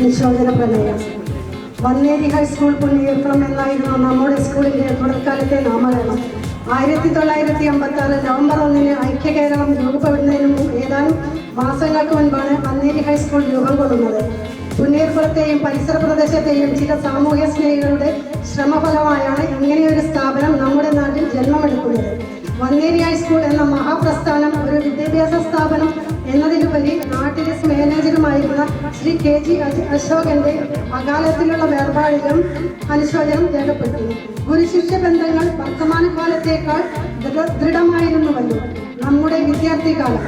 അനുശോചന പ്രമേയം. വന്നേരി ഹൈസ്കൂൾ പുണ്യീർക്കണം എന്നായിരുന്നു നമ്മുടെ സ്കൂളിൻ്റെ തുടർക്കാലത്തെ നാമകരണം. 1956 നവംബർ 1 ഐക്യ കേരളം രൂപപ്പെടുന്നതിന് ഏതാനും മാസങ്ങൾക്ക് മുൻപാണ് വന്നേരി ഹൈസ്കൂൾ രൂപം കൊള്ളുന്നത്. പുന്നേർകുളത്തെയും പരിസര പ്രദേശത്തെയും ചില സാമൂഹ്യ സ്നേഹികളുടെ ശ്രമഫലമായാണ് ഇങ്ങനെയൊരു സ്ഥാപനം നമ്മുടെ നാട്ടിൽ ജന്മമെടുക്കുന്നത്. വന്നേരി ഹൈസ്കൂൾ എന്ന മഹാപ്രസ്ഥാനം ഒരു വിദ്യാഭ്യാസ സ്ഥാപനം എന്നതിലുപരി നാട്ടിലെ മാനേജറുമായിരുന്ന ശ്രീ KG അശോകന്റെ അകാലത്തിലുള്ള വേർപാടിലും അനുശോചനം രേഖപ്പെടുത്തുന്നു. ഗുരുശിഷ്യ ബന്ധങ്ങൾ വർത്തമാനകാലത്തേക്കാൾ ദൃഢമായിരുന്നുവല്ലോ. നമ്മുടെ വിദ്യാർത്ഥികാലം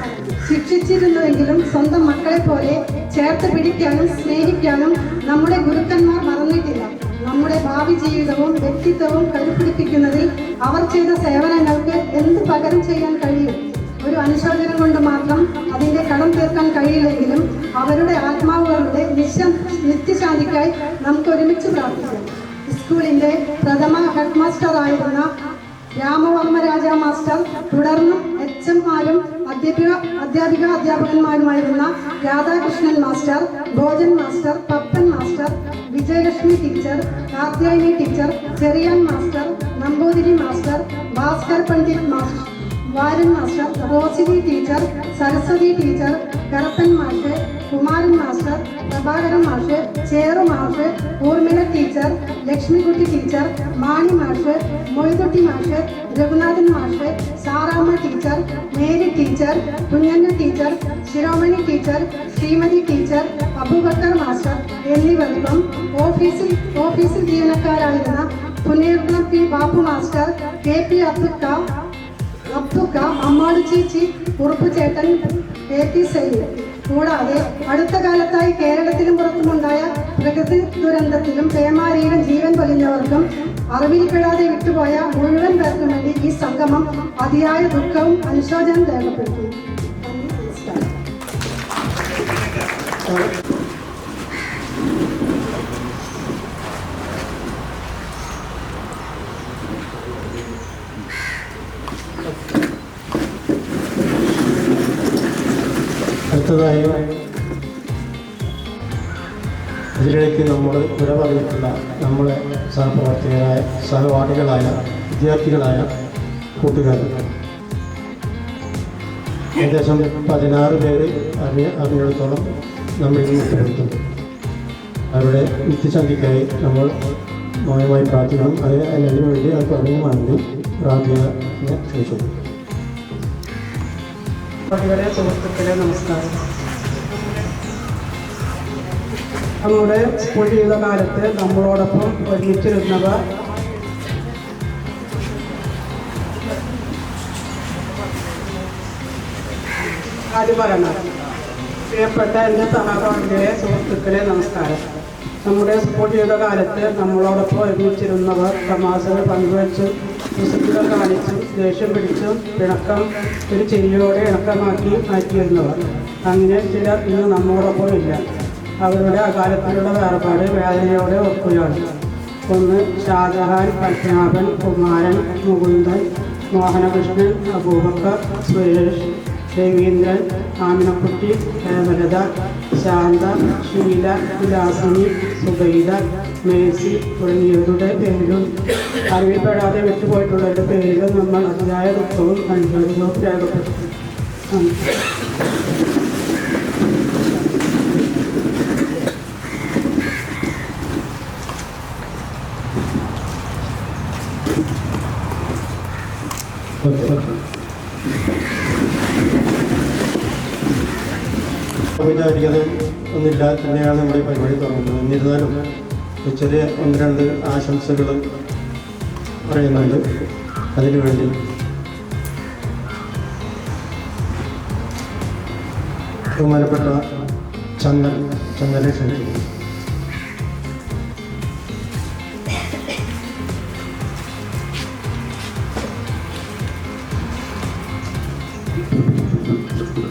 ശിക്ഷിച്ചിരുന്നുവെങ്കിലും സ്വന്തം മക്കളെ പോലെ ചേർത്ത് പിടിക്കാനും സ്നേഹിക്കാനും നമ്മുടെ ഗുരുക്കന്മാർ മറന്നിട്ടില്ല. നമ്മുടെ ഭാവി ജീവിതവും വ്യക്തിത്വവും കരുപിടിപ്പിക്കുന്നതിൽ അവർ ചെയ്ത സേവനങ്ങൾക്ക് എന്ത് പകരം ചെയ്യാൻ കഴിയും? ഒരു അനുശോചനം കൊണ്ട് മാത്രം അതിൻ്റെ കടം തീർക്കാൻ കഴിയില്ലെങ്കിലും അവരുടെ ആത്മാവുകളുടെ നിത്യശാന്തിക്കായി നമുക്ക് ഒരുമിച്ച് പ്രാർത്ഥിക്കാം. സ്കൂളിൻ്റെ പ്രഥമ ഹെഡ് മാസ്റ്റർ ആയിരുന്ന രാമവർമ്മ രാജ മാസ്റ്റർ, തുടർന്നും HM-മാരും അധ്യാപകന്മാരുമായിരുന്ന Radhakrishnan master, Bhojan master, Pappan master, Vijayalakshmi teacher, Karthyayani teacher, Cherian master, Namboothiri master, Bhaskar Pandit master, Varan master, Rosini teacher, Saraswathi teacher, Karappan മാഷ്, കുമാരൻ മാസ്റ്റർ, പ്രഭാകരൻ മാഷ്, ചേറു മാഷ്, ഊർമിള ടീച്ചർ, ലക്ഷ്മികുട്ടി ടീച്ചർ, മാണി മാഷ്, മൊയ്തുട്ടി മാഷ്, രഘുനാഥൻ മാഷ്, Saramma teacher, Mary teacher, Kunjanna teacher, Shiromani teacher, Srimathi teacher, Abubakar master എന്നിവർക്കും ഓഫീസിൽ ജീവനക്കാരായിരുന്ന Punnerkulam P. Bappu master, KP Abdukka, Ammalu ചേച്ചി, ഉറുപ്പ് ചേട്ടൻ, KP സയ്യിദ്, കൂടാതെ അടുത്ത കാലത്തായി കേരളത്തിലും പുറത്തുമുണ്ടായ പ്രകൃതി ദുരന്തത്തിലും പേമാരിയിലും ജീവൻ പൊലിഞ്ഞവർക്കും അറിവിൽപ്പെടാതെ വിട്ടുപോയ മുഴുവൻ പേർക്കും വേണ്ടി ഈ സംഗമം അതിയായ ദുഃഖവും അനുശോചനം രേഖപ്പെടുത്തി. അടുത്തതായി ഇതിലേക്ക് നമ്മൾ വിട പറഞ്ഞിട്ടുള്ള നമ്മുടെ സഹപ്രവർത്തകരായ സഹപാഠികളായ വിദ്യാർത്ഥികളായ കൂട്ടുകാർ ഏകദേശം 16 പേര് അറിഞ്ഞിടത്തോളം നമ്മൾ ഇന്ന് ഉത്തരവിട്ടുണ്ട്. അവരുടെ നിത്യശാന്തിക്കായി നമ്മൾ മൗനമായി പ്രാർത്ഥിക്കണം. അതിനു വേണ്ടി അത് തുടങ്ങുവാണെങ്കിൽ പ്രാർത്ഥന ചോദിച്ചു. സുഹൃത്തുക്കളെ നമസ്കാരം. നമ്മുടെ സ്കൂൾ ജീവിതകാലത്ത് നമ്മളോടൊപ്പം ഒരുമിച്ചിരുന്നവർ ആദ്യം പറയണം. പ്രിയപ്പെട്ട എൻ്റെ സഹപാഠികളെ സുഹൃത്തുക്കളെ നമസ്കാരം. നമ്മുടെ സ്കൂൾ ജീവിതകാലത്ത് നമ്മളോടൊപ്പം ഒരുമിച്ചിരുന്നവർ തമാശകൾ പങ്കുവച്ചും കുസൃതികൾ കാണിച്ചും ദേഷ്യം പിടിച്ചും പിണക്കം ഒരു ചിരിയോടെ ഇണക്കമാക്കി മാറ്റിയിരുന്നവർ. അങ്ങനെ ചിലർ ഇന്ന് നമ്മോടൊപ്പം ഇല്ല. അവരുടെ അകാലത്തിലുള്ള വേർപാട് വേദനയോടെ ഓർക്കുകയാണ്. ഒന്ന് ഷാജഹാൻ, പത്മനാഭൻ, കുമാരൻ, മുകുന്ദൻ, മോഹനകൃഷ്ണൻ, അബൂബക്കർ, സുരേഷ്, രവീന്ദ്രൻ, ആമിനക്കുട്ടി, ഹേമലത, ശാന്ത, ഷീല, വിലാസിനി, സുബൈദ, മേസി തുടങ്ങിയവരുടെ പേരിലും അറിവിൽപ്പെടാതെ വിട്ടുപോയിട്ടുള്ളവരുടെ പേരിലും നമ്മൾ അതിയായ ദുഃഖവും അനുഭവവും രേഖപ്പെടുത്തി. ഔപചാരികത ഒന്നില്ല തന്നെയാണ് നമ്മുടെ പരിപാടി തുടങ്ങുന്നത്. എന്നിരുന്നാലും ചെറിയ 1-2 ആശംസകൾ പറയുന്നുണ്ട്. അതിനുവേണ്ടി ബഹുമാനപ്പെട്ട ചന്ദനെ ക്ഷണിക്കുന്നു.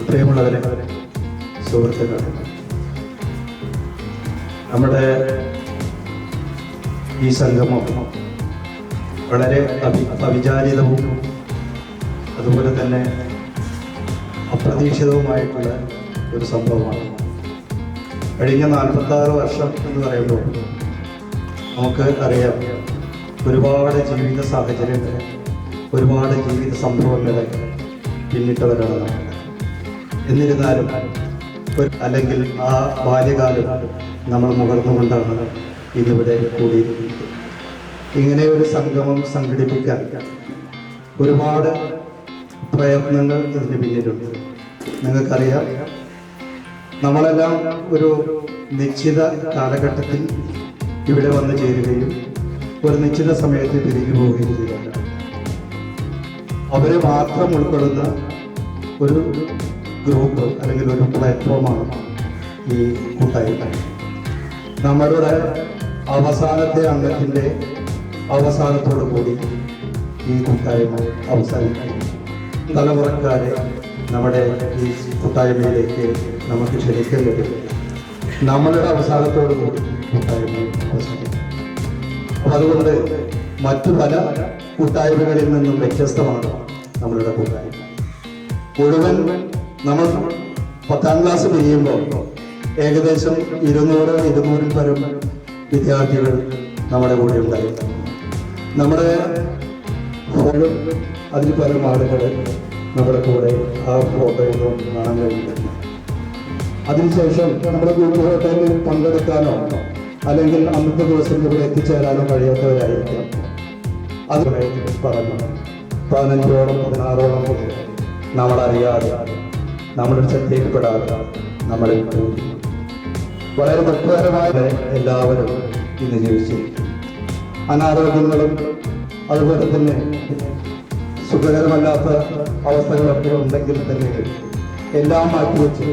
പ്രിയമുള്ളവരെ, സുഹൃത്തുക്കൾ, നമ്മുടെ ഈ സംഗമം വളരെ അവിചാരിതവും അതുപോലെ തന്നെ അപ്രതീക്ഷിതവുമായിട്ടുള്ള ഒരു സംഭവമാണ്. കഴിഞ്ഞ 46 വർഷം എന്ന് പറയുമ്പോൾ നമുക്ക് അറിയാം ഒരുപാട് ജീവിത സാഹചര്യങ്ങൾ, ഒരുപാട് ജീവിത സംഭവങ്ങൾ പിന്നിട്ടവരാണ് നമ്മൾ. എന്നിരുന്നാലും അല്ലെങ്കിൽ ആ ബാല്യകാലം നമ്മൾ മുകർന്നുകൊണ്ടാണ് ഇന്നിവിടെ കൂടിയിരിക്കുന്നത്. ഇങ്ങനെ ഒരു സംഗമം സംഘടിപ്പിക്കാൻ ഒരുപാട് പ്രയത്നങ്ങൾ ഇതിന് പിന്നിലുണ്ട്. നിങ്ങൾക്കറിയാം, നമ്മളെല്ലാം ഒരു നിശ്ചിത കാലഘട്ടത്തിൽ ഇവിടെ വന്നു ചേരുകയും ഒരു നിശ്ചിത സമയത്ത് തിരികെ പോവുകയും ചെയ്യുക. അവരെ മാത്രം ഉൾക്കൊള്ളുന്ന ഒരു ഗ്രൂപ്പ് അല്ലെങ്കിൽ ഒരു പ്ലാറ്റ്ഫോമാണ് ഈ കൂട്ടായ്മ. നമ്മളുടെ അവസാനത്തെ അംഗത്തിൻ്റെ അവസാനത്തോടു കൂടി ഈ കൂട്ടായ്മ അവസാനിക്കും. തലമുറക്കാരെ നമ്മുടെ ഈ കൂട്ടായ്മയിലേക്ക് നമുക്ക് ക്ഷണിക്കാൻ കഴിയും. നമ്മളുടെ അവസാനത്തോടു കൂടി കൂട്ടായ്മ അവസാനിക്കും. അപ്പം അതുകൊണ്ട് മറ്റു പല കൂട്ടായ്മകളിൽ നിന്നും വ്യത്യസ്തമാണ് നമ്മളുടെ കൂട്ടായ്മ. മുഴുവൻ നമ്മൾ 10ാം ക്ലാസ് കഴിയുമ്പോൾ ഏകദേശം 200-200-ൽ പരം വിദ്യാർത്ഥികൾ നമ്മുടെ കൂടെ ഉണ്ടായിരുന്നു. നമ്മുടെ ഫോണിലും അതിൽ പരം ആളുകൾ നമ്മുടെ കൂടെ ആ ഫോട്ടോയിലും കാണാൻ കഴിയുന്നുണ്ട്. അതിനുശേഷം നമ്മുടെ ഗ്രൂപ്പ് ഹോട്ടലിൽ പങ്കെടുക്കാനോ അല്ലെങ്കിൽ അന്നത്തെ ദിവസം ഇവിടെ എത്തിച്ചേരാനോ കഴിയാത്തവരായിരിക്കാം. അത് പറഞ്ഞു 15-16 മുതൽ നമ്മളറിയാതെ നമ്മുടെ ശ്രദ്ധയിൽപ്പെടാതെ നമ്മളെ വളരെ ദുഃഖകരമായ എല്ലാവരും ഇന്ന് ജീവിച്ചിരിക്കും. അനാരോഗ്യങ്ങളും അതുപോലെ തന്നെ സുഖകരമല്ലാത്ത അവസ്ഥകളൊക്കെ ഉണ്ടെങ്കിൽ തന്നെ എല്ലാം മാറ്റിവെച്ച്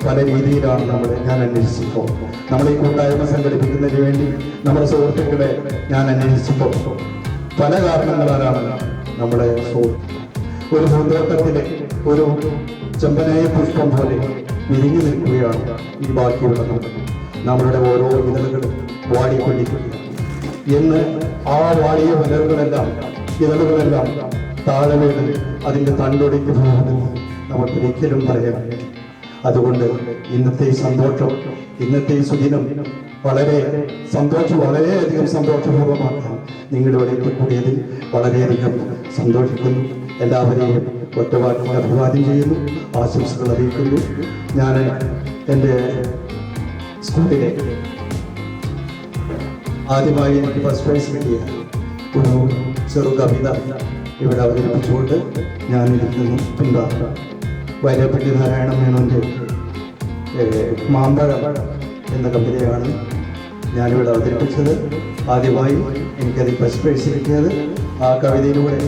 പല രീതിയിലാണ് ഞാൻ അന്വേഷിച്ചപ്പോൾ, നമ്മൾ ഈ കൂട്ടായ്മ സംഘടിപ്പിക്കുന്നതിന് വേണ്ടി നമ്മുടെ സുഹൃത്തുക്കളെ ഞാൻ അന്വേഷിച്ചപ്പോൾ പല കാരണങ്ങളാലാണ് നമ്മുടെ ഒരു പൂന്തോട്ടത്തിലെ ഒരു ചെമ്പനായ പുഷ്പം പോലെ വിരിഞ്ഞു നിൽക്കുകയാണ് ഈ ബാക്കിയുള്ള നമ്മളുടെ ഓരോ ഇതളുകളും വാടിക്കൊണ്ടിരിക്കുക എന്ന്. ആ വാടിയ ഇതളുകളെല്ലാം താഴെ വീണ് അതിൻ്റെ തണ്ടൊടിക്ക് പോകുന്നത് നമുക്ക് ഒരിക്കലും പറയാൻ. അതുകൊണ്ട് ഇന്നത്തെ ഈ സന്തോഷം, ഇന്നത്തെ ഈ സുദിനം വളരെയധികം സന്തോഷപൂർവ്വമാക്കാൻ നിങ്ങളുടെ എത്തിക്കൂടിയതിൽ വളരെയധികം സന്തോഷിക്കുന്നു. എല്ലാവരെയും ഒറ്റവാക്കിൽ അഭിവാദ്യം ചെയ്യുന്നു, ആശംസകൾ അറിയിക്കുന്നു. ഞാൻ എൻ്റെ സ്കൂളിലെ ആദ്യമായി എനിക്ക് ഫസ്റ്റ് പ്രൈസ് കിട്ടിയ ഒരു ചെറു കവിത ഇവിടെ അവതരിപ്പിച്ചുകൊണ്ട് ഞാൻ ഇരിക്കുന്നു. പിന്താറ വൈരപ്പള്ളി നാരായണ മേനോൻ്റെ മാമ്പഴം എന്ന കവിതയാണ് ഞാനിവിടെ അവതരിപ്പിച്ചത്. ആദ്യമായി എനിക്കതിൽ ഫസ്റ്റ് പ്രൈസ് കിട്ടിയത്. ആ കവിതയിലൂടെ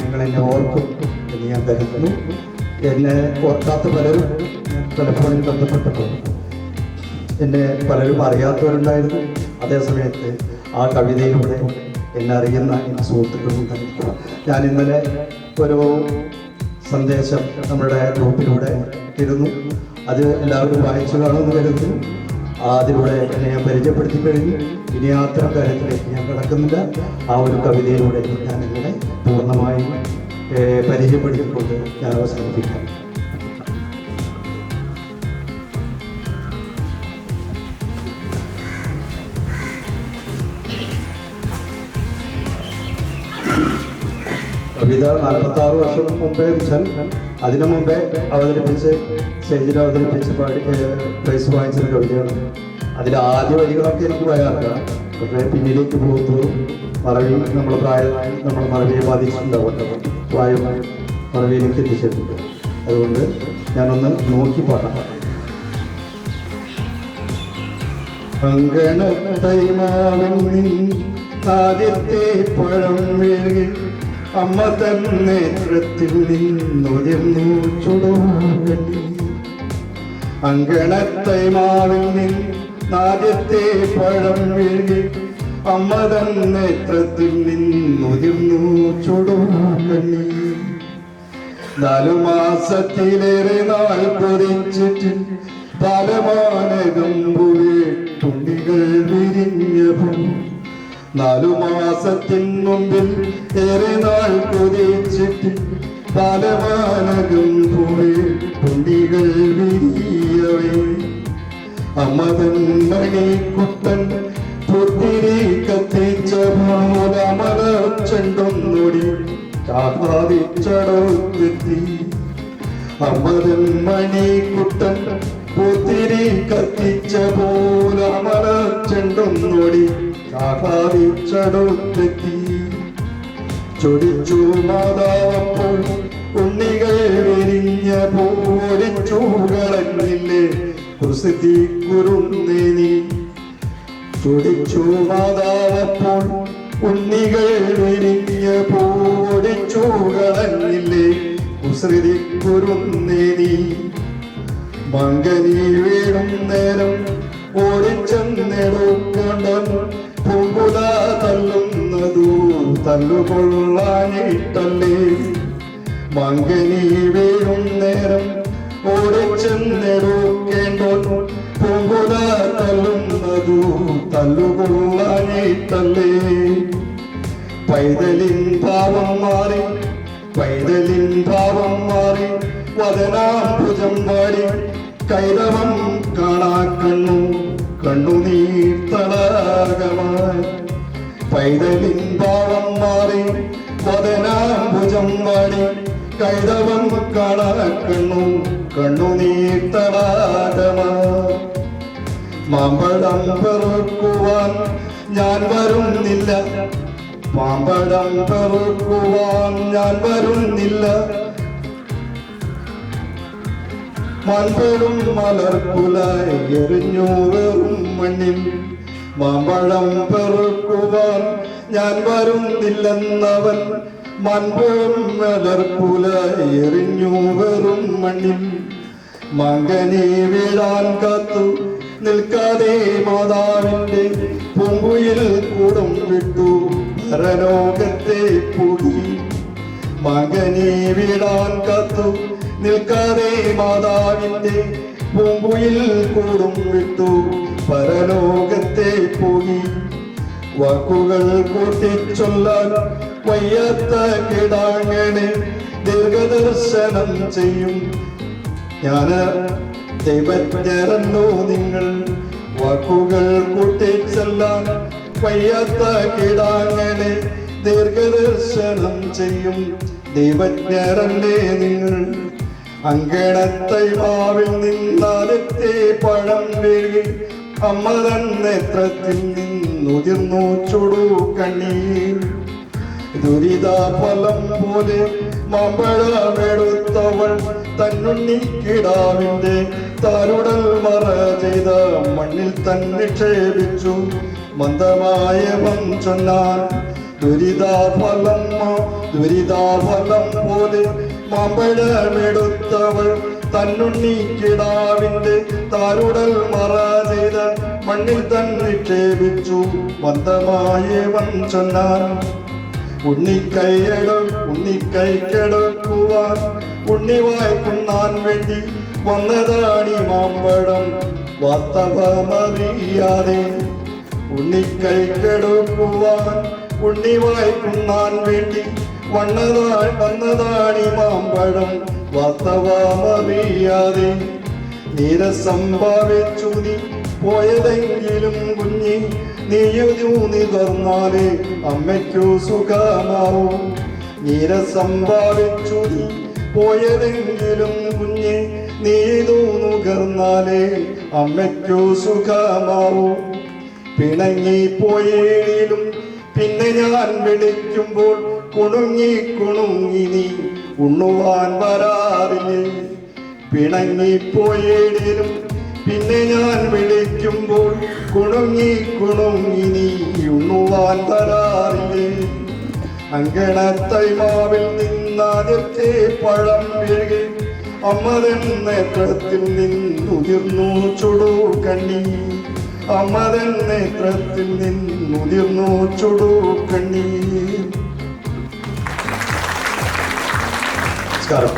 നിങ്ങൾ എന്നെ ഓർക്കും എന്ന് ഞാൻ കരുതുന്നു. എന്നെ ഓർക്കാത്ത പലരും ടെലിഫോണിൽ ബന്ധപ്പെട്ടപ്പോൾ എന്നെ പലരും അറിയാത്തവരുണ്ടായിരുന്നു. അതേസമയത്ത് ആ കവിതയിലൂടെ എന്നെ അറിയുന്ന എൻ്റെ സുഹൃത്തുക്കളുണ്ടായിരുന്നു. ഞാൻ ഇന്നലെ ഒരു സന്ദേശം നമ്മുടെ ഗ്രൂപ്പിലൂടെ ഇരുന്നു. അത് എല്ലാവരും വായിച്ചു കാണുമെന്ന് കരുതുന്നു. അതിലൂടെ എന്നെ ഞാൻ പരിചയപ്പെടുത്തി കഴിഞ്ഞു. ഇനി അത്തരം കാര്യത്തിലേക്ക് ഞാൻ കിടക്കുന്നില്ല. ആ ഒരു കവിതയിലൂടെ ഞാൻ നിങ്ങളെ പൂർണ്ണമായും പരിചയപ്പെടുത്തിക്കൊണ്ട് ഞാൻ അവസാനിപ്പിക്കാം. കവിത 46 വർഷം മുമ്പേ വെച്ചാൽ അതിനു മുമ്പേ സ്റ്റേജിൽ അവതരിപ്പിച്ച് പ്രൈസ് വാങ്ങിച്ചൊരു കവിതയാണ്. അതിൽ ആദ്യ വരികളൊക്കെ എനിക്ക് വരാറില്ല. പക്ഷേ പിന്നിലേക്ക് പോകുന്നതും നമ്മൾ മറവിയെ ബാധിച്ചിട്ടുണ്ടാവും. പ്രായം മറവിയിലേക്ക് എത്തിച്ചിട്ടുണ്ട്. അതുകൊണ്ട് ഞാനൊന്ന് നോക്കി പാടാം. ആദ്യത്തെ പഴം വീഴി അമ്മ തൻ നേത്രത്തിൽ നിന്നുയർന്നു ചുടുകണ്ണി. അങ്കണത്തൈമാവിൽ നിന്നാദ്യത്തെ പഴം വീഴി അമ്മ തൻ നേത്രത്തിൽ നിന്നുയർന്നു ചുടുകണ്ണി. 4 മാസത്തിലേറെ നാൾ പൊതിച്ചിട്ട് പാലമാനകമ്പുവേട്ടുണ്ടികൾ വിരിഞ്ഞപ്പോൾ 4 മാസത്തിൻ മുമ്പിൽ ഏറെ നാൾ കൊതിച്ചിട്ട് പാലമാനകം പോലെ തുണ്ടികൾ വിരിയവേ അമതൻ മണിക്കുട്ടൻ പുത്തിരി കത്തിച്ച പോലമല ചെണ്ടൊന്നൊടി കാതിച്ചടോത്തെത്തി. അമതൻ മണിക്കുട്ടൻ പുത്തിരി കത്തിച്ച പോലമല ചെണ്ടൊന്നൊടി കാതിച്ചടോത്തെത്തി. ചൊടിച്ചു മാതാവപ്പോൾ ഉണ്ണികൾ വിരിഞ്ഞ പോടിച്ചു കളഞ്ഞില്ലേ കുസൃതി കുരുന്നേനി. ചൊടിച്ചു മാതാവപ്പോൾ ഉണ്ണികൾ വിരിഞ്ഞ പോടിച്ചു കളഞ്ഞില്ലേ കുസൃതി കുരുന്നേനി. മങ്കനി വീഴും നേരം ഓടിച്ചെന്നെടുക്കണ്ടൻ പൂങ്കുല തല്ലുന്നതു തല്ലുകൊള്ളാനിട്ടല്ലേ. മങ്കനി വീഴും നേരം ഓടിച്ചെന്നെടുക്കേണ്ടോൻ പൂങ്കുല തല്ലുന്നതു തല്ലുകൊള്ളാനിട്ടല്ലേ. പൈതലിൻ ഭാവം മാറി പൈതലിൻ ഭാവം മാറി വദനാംബുജം വാടി കൈതവം കാണാ കണ്ണു കണ്ണുനീർ തടാകമായി. പൈതലിൻ ഭാവം മാറി വദനാംബുജം വാടി കൈതവം കാണാ കണ്ണു കണ്ണുനീർ തടാകമായി. മാമ്പഴം പെറുക്കുവാൻ ഞാൻ വരുന്നില്ല മാമ്പഴം പെറുക്കുവാൻ ഞാൻ വരുന്നില്ല. മൺപെടും മലർക്കുലായി എറിഞ്ഞു വെറും മണ്ണിൽ. മാമ്പഴം പെറുക്കുവാൻ ഞാൻ വരുന്നില്ലെന്നവൻ മൺപെടും മലർക്കുലായി എറിഞ്ഞു വെറും മണ്ണിൽ. മകനെ വീഴാൻ കാത്തു നിൽക്കാതെ മാതാവിന്റെ പൂങ്കുയിൽ കൂടും വിട്ടു പരലോകത്തെ പൂകി. മകനെ വീഴാൻ കാത്തു നിൽക്കാതെ മാതാവിന്റെ പൂങ്കുയിൽ കൂടും വിട്ടു പരലോകത്തെ പൂകി. വാക്കുകൾ കൂട്ടിച്ചൊല്ലാൻ വയ്യാത്ത കിടാങ്ങളെ ദീർഘദർശനം ചെയ്യും ഞാന് ദൈവജ്ഞരല്ലോ നിങ്ങൾ. വാക്കുകൾ കൂട്ടിച്ചൊല്ലാൻ വയ്യാത്ത കിടാങ്ങളെ ദീർഘദർശനം ചെയ്യും ദൈവജ്ഞരല്ലേ നിങ്ങൾ. അങ്കണത്തൈ മാവിൽ നിന്നാലത്തെ പഴം വീഴി അമ്മതൻ നേത്രത്തിൽ നിന്നുതിർന്നു ചുടു കണ്ണീർ. ദുരിതാഫലം പോലെ മാമ്പഴമെടുത്തവൾ തന്നുണ്ണിക്കിടാവിന്റെ താരുടൽ മറ ചെയ്ത മണ്ണിൽ നിക്ഷേപിച്ചു. മന്ദമായവൻ ചൊന്നാൻ ദുരിതാഫലം പോലെ മാമ്പഴമെടുത്തവൾ തന്നുണ്ണിക്കിടാവിന്റെ താരുടൽ മറ ചെയ്ത മണ്ണിൽ നിക്ഷേപിച്ചു. മന്ദമായവൻ ചൊന്നാൻ ഉണ്ണിക്കൈക്കെടുക്കുവാൻ ഉണ്ണിവായ്ക്കുണ്ണാൻ വേണ്ടി വന്നതാണി മാമ്പഴം വാസ്തവമറിയാതെ. ഉണ്ണിക്കൈക്കെടുക്കുവാൻ ഉണ്ണിവായ്ക്കുണ്ണാൻ വേണ്ടി വന്നതാണി മാമ്പഴം വാസ്തവമറിയാതെ. നീരസം ഭാവിച്ചു നീ പോയതെങ്കിലും കുഞ്ഞി നീയു നികർന്നാലേ അമ്മയ്ക്കു സുഖമാവും. നീരസം ഭാവിച്ചു നീ പോയതെങ്കിലും കുഞ്ഞെ നീതു നുകർന്നാലേ അമ്മയ്ക്കു സുഖമാവും. പിണങ്ങിപ്പോയേലും പിന്നെ ഞാൻ വിളിക്കുമ്പോൾ കുണുങ്ങി നീ ഉണ്ണുവാൻ വരാറില്ലേ. പിണങ്ങിപ്പോയേലും പിന്നെ ഞാൻ വിളിക്കുമ്പോൾ കുണുങ്ങി നീ ഉണ്ണുവാൻ വരാറില്ലേ. അങ്കണത്തൈമാവിൽ നിന്നാദ്യത്തെ പഴം വീഴി അമ്മതൻ നേത്രത്തിൽ നിന്നുതിർന്നു ചുടു കണ്ണി. അമ്മതൻ നേത്രത്തിൽ നിന്നുതിർന്നു ചുടു കണ്ണി. നമസ്കാരം.